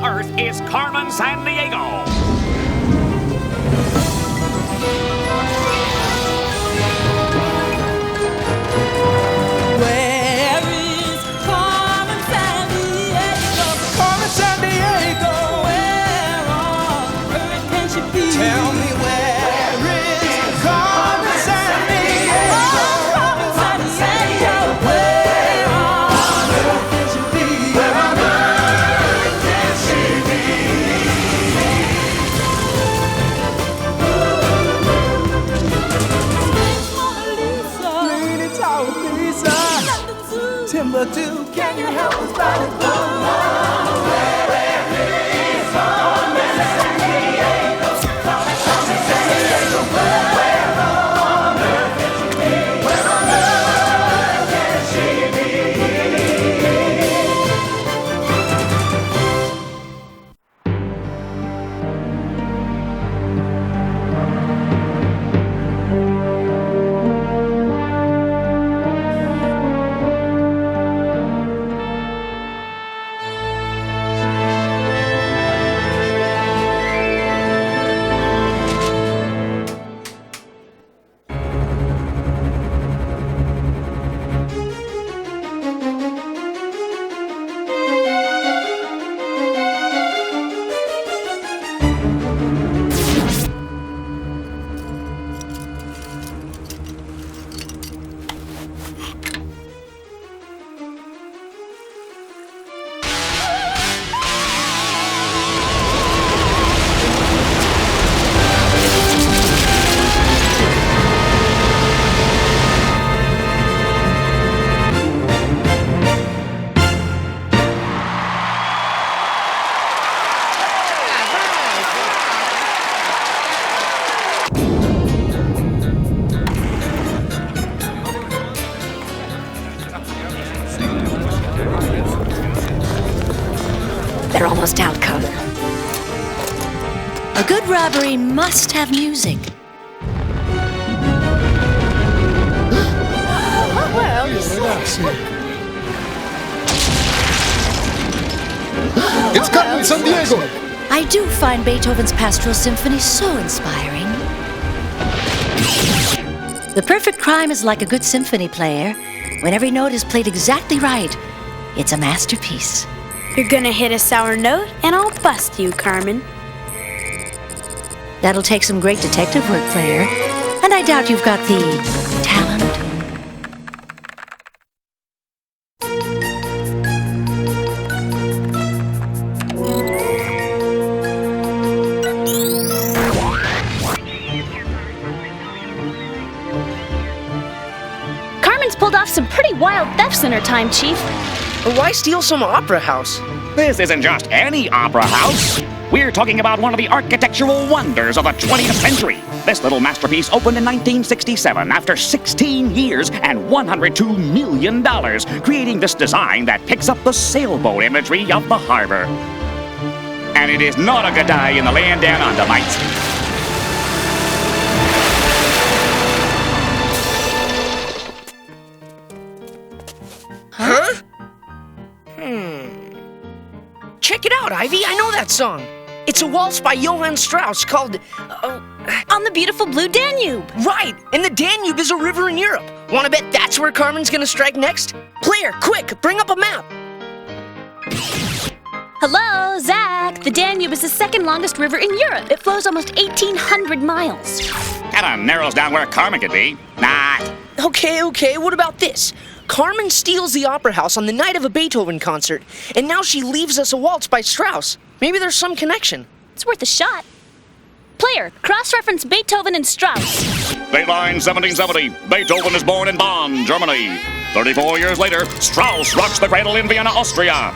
Earth is Carmen Sandiego. Where is Carmen Sandiego? Carmen Sandiego. Where on earth can she be? Tell me where is Carmen Sandiego? Oh, Carmen Sandiego. Where on earth can she be? Where on earth can she be? Lady Tower Pizza. Timbuktu, can you help us find a clue? Where is Carmen Sandiego? Carmen Sandiego. Where on earth can she be? Where on earth can she be? They're almost out, Carmen. A good robbery must have music. Well, It's Carmen Sandiego! I do find Beethoven's Pastoral Symphony so inspiring. The perfect crime is like a good symphony player. When every note is played exactly right, it's a masterpiece. You're gonna hit a sour note, and I'll bust you, Carmen. That'll take some great detective work, player. And I doubt you've got the talent. Carmen's pulled off some pretty wild thefts in her time, Chief. Why steal some opera house? This isn't just any opera house. We're talking about one of the architectural wonders of the 20th century. This little masterpiece opened in 1967 after 16 years and $102 million, creating this design that picks up the sailboat imagery of the harbor. And it is not a good day in the land down under, mates. Huh? Check it out, Ivy. I know that song. It's a waltz by Johann Strauss called... On the beautiful blue Danube. Right! And the Danube is a river in Europe. Wanna bet that's where Carmen's gonna strike next? Player, quick, bring up a map. Hello, Zach. The Danube is the second longest river in Europe. It flows almost 1,800 miles. Kinda narrows down where Carmen could be. Nah. Okay, what about this? Carmen steals the opera house on the night of a Beethoven concert, and now she leaves us a waltz by Strauss. Maybe there's some connection. It's worth a shot. Player, cross-reference Beethoven and Strauss. Dateline 1770. Beethoven is born in Bonn, Germany. 34 years later, Strauss rocks the cradle in Vienna, Austria.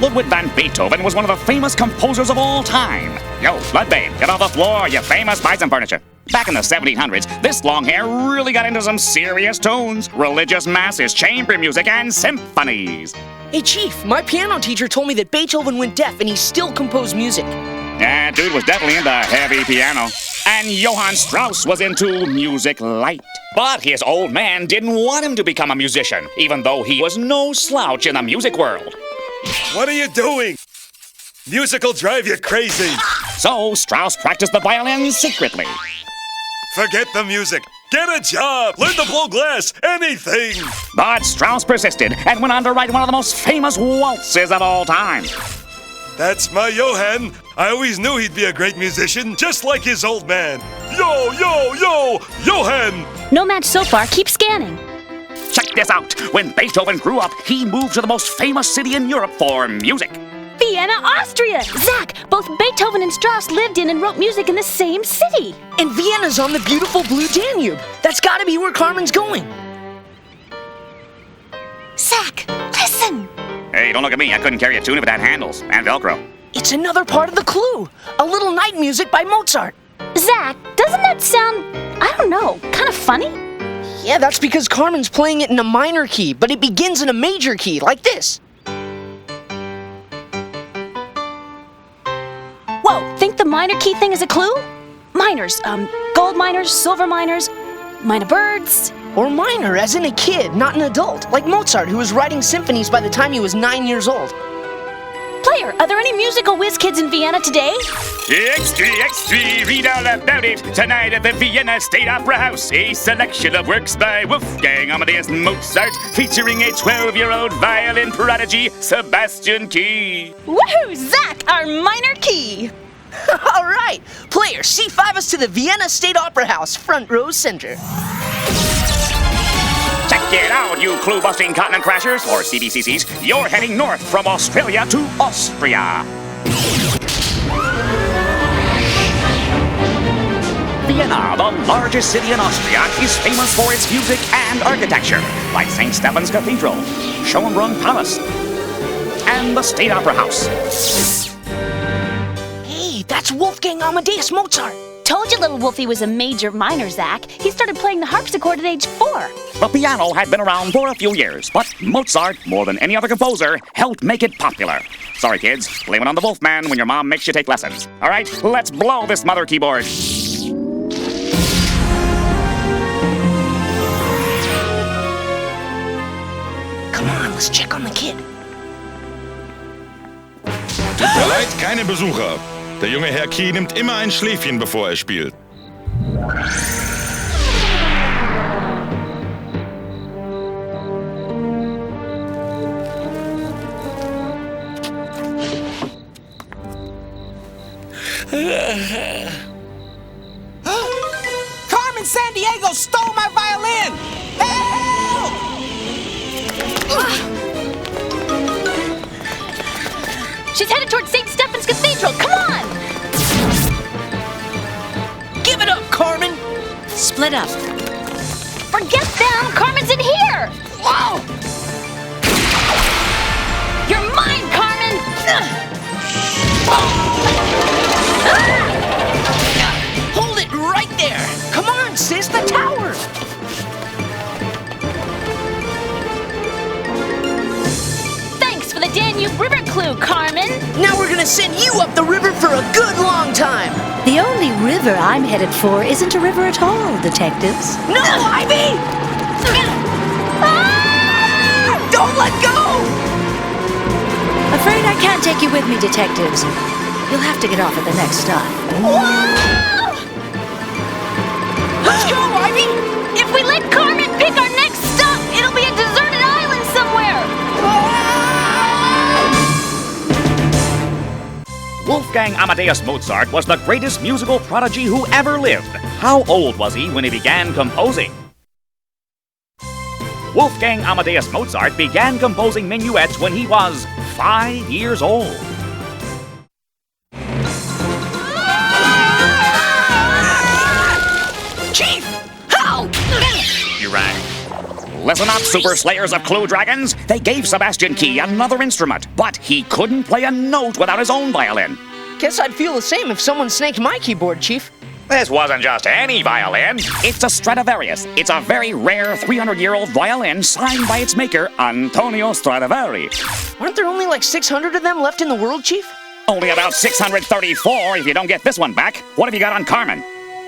Ludwig van Beethoven was one of the famous composers of all time. Yo, Blood Babe, get off the floor, you famous, buy some furniture. Back in the 1700s, this long hair really got into some serious tunes. Religious masses, chamber music, and symphonies. Hey, Chief, my piano teacher told me that Beethoven went deaf and he still composed music. Yeah, dude was definitely into heavy piano. And Johann Strauss was into music light. But his old man didn't want him to become a musician, even though he was no slouch in the music world. What are you doing? Music'll drive you crazy. So Strauss practiced the violin secretly. Forget the music. Get a job. Learn to blow glass. Anything. But Strauss persisted and went on to write one of the most famous waltzes of all time. That's my Johann. I always knew he'd be a great musician, just like his old man. Yo, yo, yo, Johann! No match so far. Keep scanning. Check this out. When Beethoven grew up, he moved to the most famous city in Europe for music. Vienna, Austria! Zach, both Beethoven and Strauss lived in and wrote music in the same city. And Vienna's on the beautiful blue Danube. That's gotta be where Carmen's going. Zach, listen! Hey, don't look at me. I couldn't carry a tune if it had handles and Velcro. It's another part of the clue. A little night music by Mozart. Zach, doesn't that sound, I don't know, kind of funny? Yeah, that's because Carmen's playing it in a minor key, but it begins in a major key, like this. Whoa, think the minor key thing is a clue? Minors, gold miners, silver miners, minor birds. Or minor, as in a kid, not an adult, like Mozart, who was writing symphonies by the time he was 9 years old. Player, are there any musical whiz kids in Vienna today? Extra, read all about it tonight at the Vienna State Opera House. A selection of works by Wolfgang Amadeus Mozart, featuring a 12-year-old violin prodigy, Sebastian Key. Woohoo, Zach, our minor key! All right, player, C5 us to the Vienna State Opera House, front row center. Check it out, you clue-busting continent crashers, or CBCCs. You're heading north from Australia to Austria. Vienna, the largest city in Austria, is famous for its music and architecture, like St. Stephen's Cathedral, Schönbrunn Palace, and the State Opera House. Hey, that's Wolfgang Amadeus Mozart. Told you little Wolfie was a major minor, Zach. He started playing the harpsichord at age 4. The piano had been around for a few years, but Mozart, more than any other composer, helped make it popular. Sorry, kids, blame it on the Wolfman when your mom makes you take lessons. All right, let's blow this mother keyboard. Come on, let's check on the kid. Tut mir leid, keine Besucher. Der junge Herr Key nimmt immer ein Schläfchen, bevor er spielt. Carmen Sandiego stole my violin! Help! She's headed towards St. Stephen's Cathedral. Come on! Give it up, Carmen! Split up. Forget them! Carmen's in here! Wow! You're mine, Carmen! Hold it right there! Come on, sis, the tower! Thanks for the Danube River clue, Carmen! Now we're gonna send you up the river for a good long time! The only river I'm headed for isn't a river at all, detectives. No, Ivy! Don't let go! Afraid I can't take you with me, detectives. You'll have to get off at the next stop. Let's go, Ivy! If we let Carmen pick our next stop, it'll be a deserted island somewhere! Wolfgang Amadeus Mozart was the greatest musical prodigy who ever lived. How old was he when he began composing? Wolfgang Amadeus Mozart began composing minuets when he was 5 years old. Chief! Help! You're right. Listen up, super slayers of clue dragons. They gave Sebastian Key another instrument, but he couldn't play a note without his own violin. Guess I'd feel the same if someone snaked my keyboard, Chief. This wasn't just any violin. It's a Stradivarius. It's a very rare 300-year-old violin signed by its maker, Antonio Stradivari. Aren't there only like 600 of them left in the world, Chief? Only about 634 if you don't get this one back. What have you got on Carmen?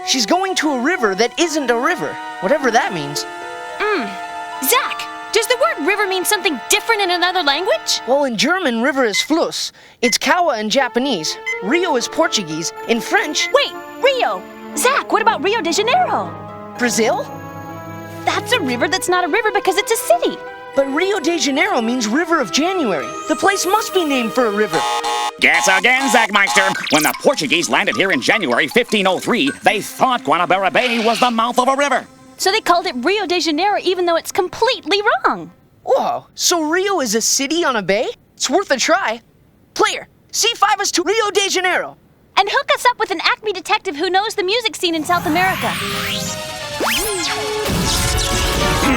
She's going to a river that isn't a river, whatever that means. Zach, do Does the word river mean something different in another language? Well, in German, river is Fluss. It's Kawa in Japanese. Rio is Portuguese. In French... Wait, Rio! Zach, what about Rio de Janeiro? Brazil? That's a river that's not a river because it's a city. But Rio de Janeiro means River of January. The place must be named for a river. Guess again, Zachmeister. When the Portuguese landed here in January 1503, they thought Guanabara Bay was the mouth of a river. So they called it Rio de Janeiro even though it's completely wrong. Whoa, so Rio is a city on a bay? It's worth a try. Player, C5 us to Rio de Janeiro. And hook us up with an Acme detective who knows the music scene in South America.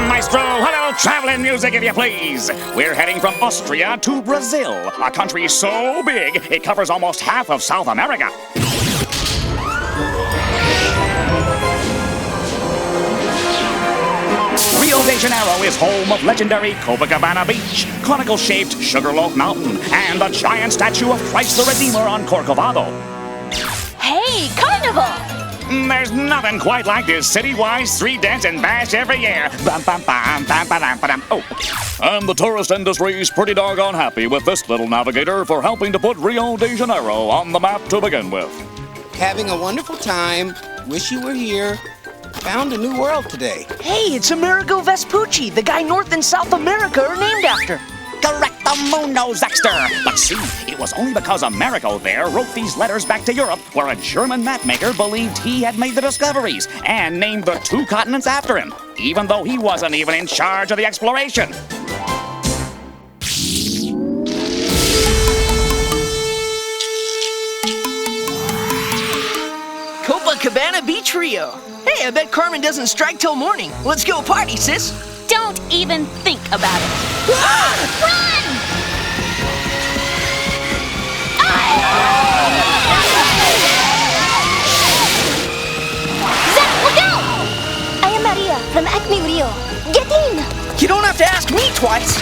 Maestro, hello, traveling music, if you please. We're heading from Austria to Brazil, a country so big it covers almost half of South America. Rio de Janeiro is home of legendary Copacabana Beach, conical-shaped Sugarloaf Mountain, and the giant statue of Christ the Redeemer on Corcovado. Hey, Carnival! There's nothing quite like this city-wide street dance and bash every year. Bum, bum, bum, bum, ba-dum, ba-dum. Oh. And the tourist industry's pretty doggone happy with this little navigator for helping to put Rio de Janeiro on the map to begin with. Having a wonderful time. Wish you were here. Found a new world today. Hey, it's Amerigo Vespucci, the guy North and South America are named after. Correctamundo, Zaxter! But see, it was only because Amerigo there wrote these letters back to Europe where a German mapmaker believed he had made the discoveries and named the two continents after him, even though he wasn't even in charge of the exploration. Copacabana Beach, Rio. Hey, I bet Carmen doesn't strike till morning. Let's go party, sis. Don't even think about it. Run! Zach, look out! I am Maria from Acme Rio. Get in! You don't have to ask me twice.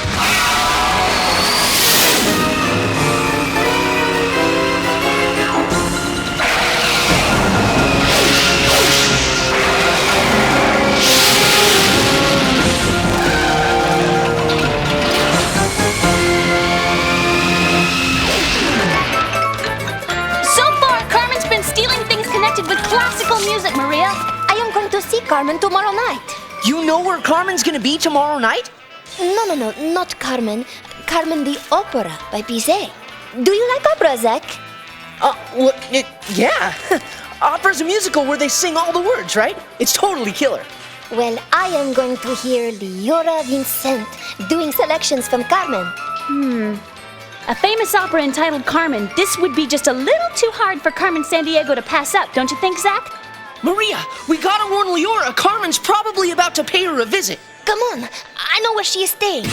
With classical music, Maria. I am going to see Carmen tomorrow night. You know where Carmen's gonna be tomorrow night? No, not Carmen. Carmen the Opera by Bizet. Do you like opera, Zach? Yeah. Opera's a musical where they sing all the words, right? It's totally killer. Well, I am going to hear Leora Vincent doing selections from Carmen. A famous opera entitled Carmen. This would be just a little too hard for Carmen Sandiego to pass up, don't you think, Zach? Maria, we gotta warn Leora. Carmen's probably about to pay her a visit. Come on, I know where she is staying.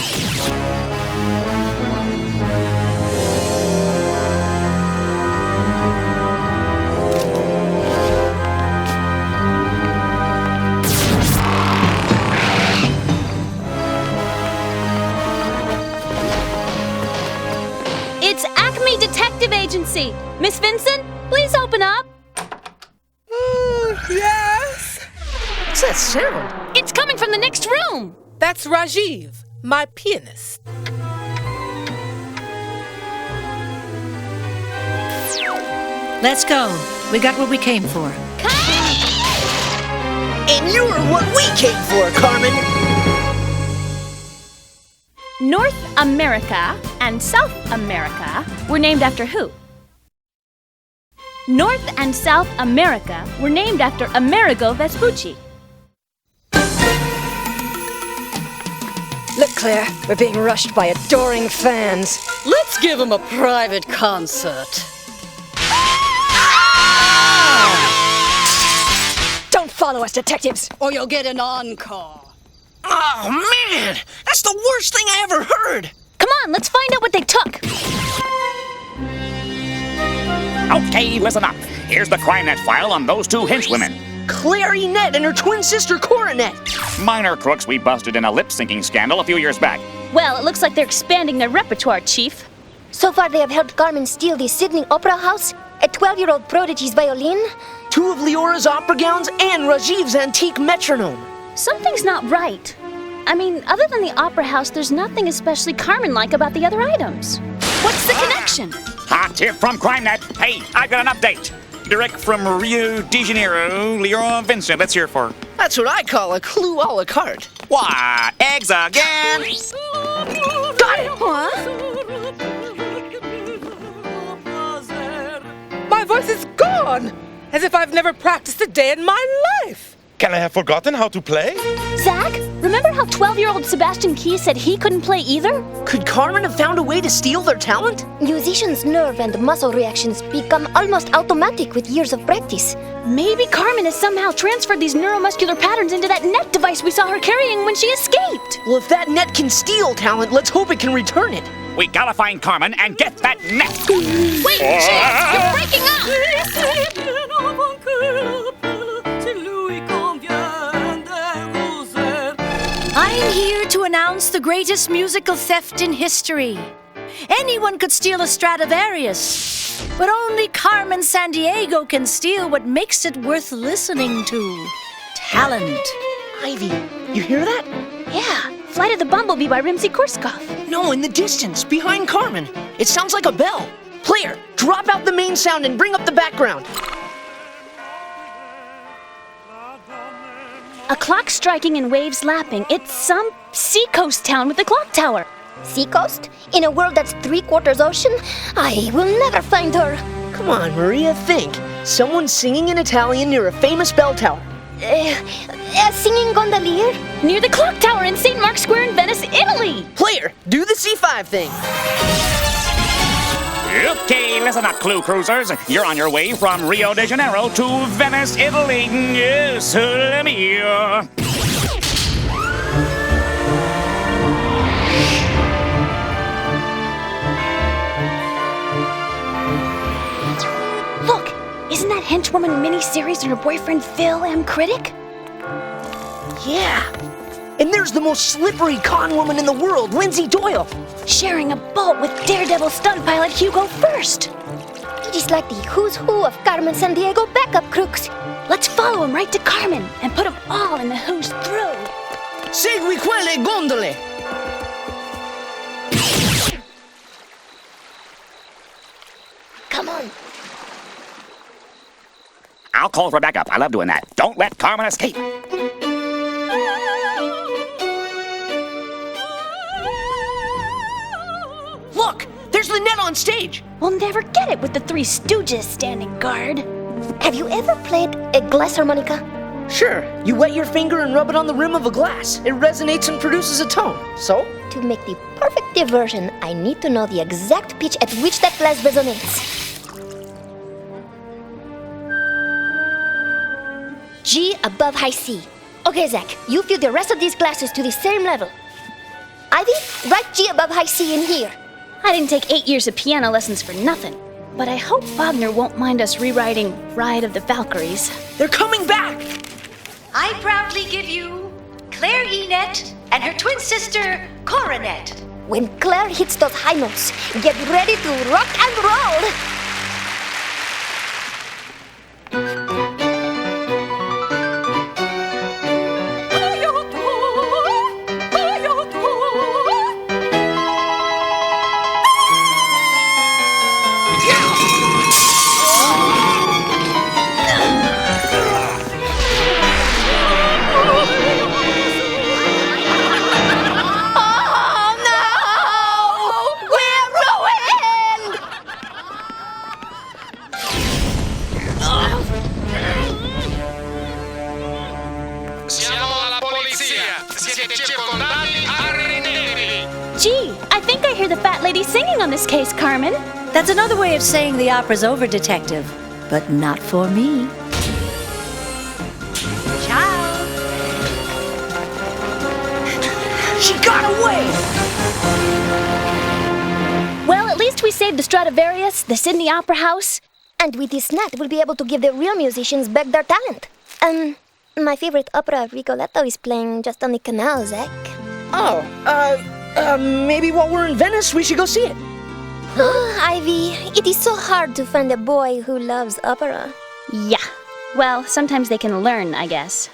It's Acme Detective Agency. Miss Vincent, please open up. Yes? What's that sound? It's coming from the next room. That's Rajiv, my pianist. Let's go. We got what we came for. And you're what we came for, Carmen. North America and South America were named after who? North and South America were named after Amerigo Vespucci. Look, Claire, we're being rushed by adoring fans. Let's give them a private concert. Don't follow us, detectives, or you'll get an encore. Oh, man! That's the worst thing I ever heard! Come on, let's find out what they took. Okay, listen up. Here's the CrimeNet file on those two henchwomen. Clarinette and her twin sister Coronet. Minor crooks we busted in a lip-syncing scandal a few years back. Well, it looks like they're expanding their repertoire, Chief. So far, they have helped Carmen steal the Sydney Opera House, a 12-year-old prodigy's violin, 2 of Leora's opera gowns, and Rajiv's antique metronome. Something's not right. I mean, other than the opera house, there's nothing especially Carmen-like about the other items. What's the connection? Hot tip from CrimeNet. Hey, I've got an update. Direct from Rio de Janeiro, Leroy Vincent. Let's hear it for. That's what I call a clue a la carte. Why, eggs again? Got it! My voice is gone, as if I've never practiced a day in my life. Can I have forgotten how to play? Zach, remember how 12-year-old Sebastian Key said he couldn't play either? Could Carmen have found a way to steal their talent? Musicians' nerve and muscle reactions become almost automatic with years of practice. Maybe Carmen has somehow transferred these neuromuscular patterns into that net device we saw her carrying when she escaped. Well, if that net can steal talent, let's hope it can return it. We gotta find Carmen and get that net. Wait, Chance, you're breaking I'm here to announce the greatest musical theft in history. Anyone could steal a Stradivarius, but only Carmen Sandiego can steal what makes it worth listening to. Talent. Ivy, you hear that? Yeah, Flight of the Bumblebee by Rimsky-Korsakov. No, in the distance, behind Carmen. It sounds like a bell. Player, drop out the main sound and bring up the background. A clock striking and waves lapping. It's some seacoast town with a clock tower. Seacoast? In a world that's 3/4 ocean? I will never find her. Come on, Maria, think. Someone singing in Italian near a famous bell tower. A singing gondolier? Near the clock tower in St. Mark's Square in Venice, Italy. Player, do the C5 thing. Okay, listen up, Clue Cruisers. You're on your way from Rio de Janeiro to Venice, Italy. Yes, let me hear. Look, isn't that henchwoman miniseries and her boyfriend Phil M. Critic? Yeah. And there's the most slippery con woman in the world, Lindsay Doyle. Sharing a boat with daredevil stunt pilot Hugo First. It is like the who's who of Carmen Sandiego backup crooks. Let's follow him right to Carmen and put them all in the who's through. Segui quelle gondole. Come on. I'll call for backup. I love doing that. Don't let Carmen escape. Look, there's the net on stage. We'll never get it with the Three Stooges standing guard. Have you ever played a glass harmonica? Sure, you wet your finger and rub it on the rim of a glass. It resonates and produces a tone. So? To make the perfect diversion, I need to know the exact pitch at which that glass resonates. G above high C. Okay, Zach, you fill the rest of these glasses to the same level. Ivy, write G above high C in here. I didn't take 8 years of piano lessons for nothing. But I hope Wagner won't mind us rewriting Ride of the Valkyries. They're coming back! I proudly give you Claire Enet and her twin sister, Coronet. When Claire hits those high notes, get ready to rock and roll! Gee, I think I hear the fat lady singing on this case, Carmen. That's another way of saying the opera's over, Detective. But not for me. Ciao. She got away! Well, at least we saved the Stradivarius, the Sydney Opera House. And with this net, we'll be able to give the real musicians back their talent. My favorite opera, Rigoletto, is playing just on the canal, Zach. Oh, maybe while we're in Venice, we should go see it. Ivy, it is so hard to find a boy who loves opera. Yeah. Well, sometimes they can learn, I guess.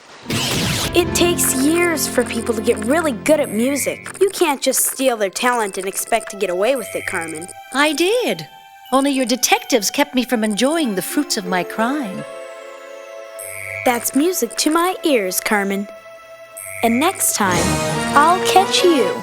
It takes years for people to get really good at music. You can't just steal their talent and expect to get away with it, Carmen. I did. Only your detectives kept me from enjoying the fruits of my crime. That's music to my ears, Carmen. And next time, I'll catch you.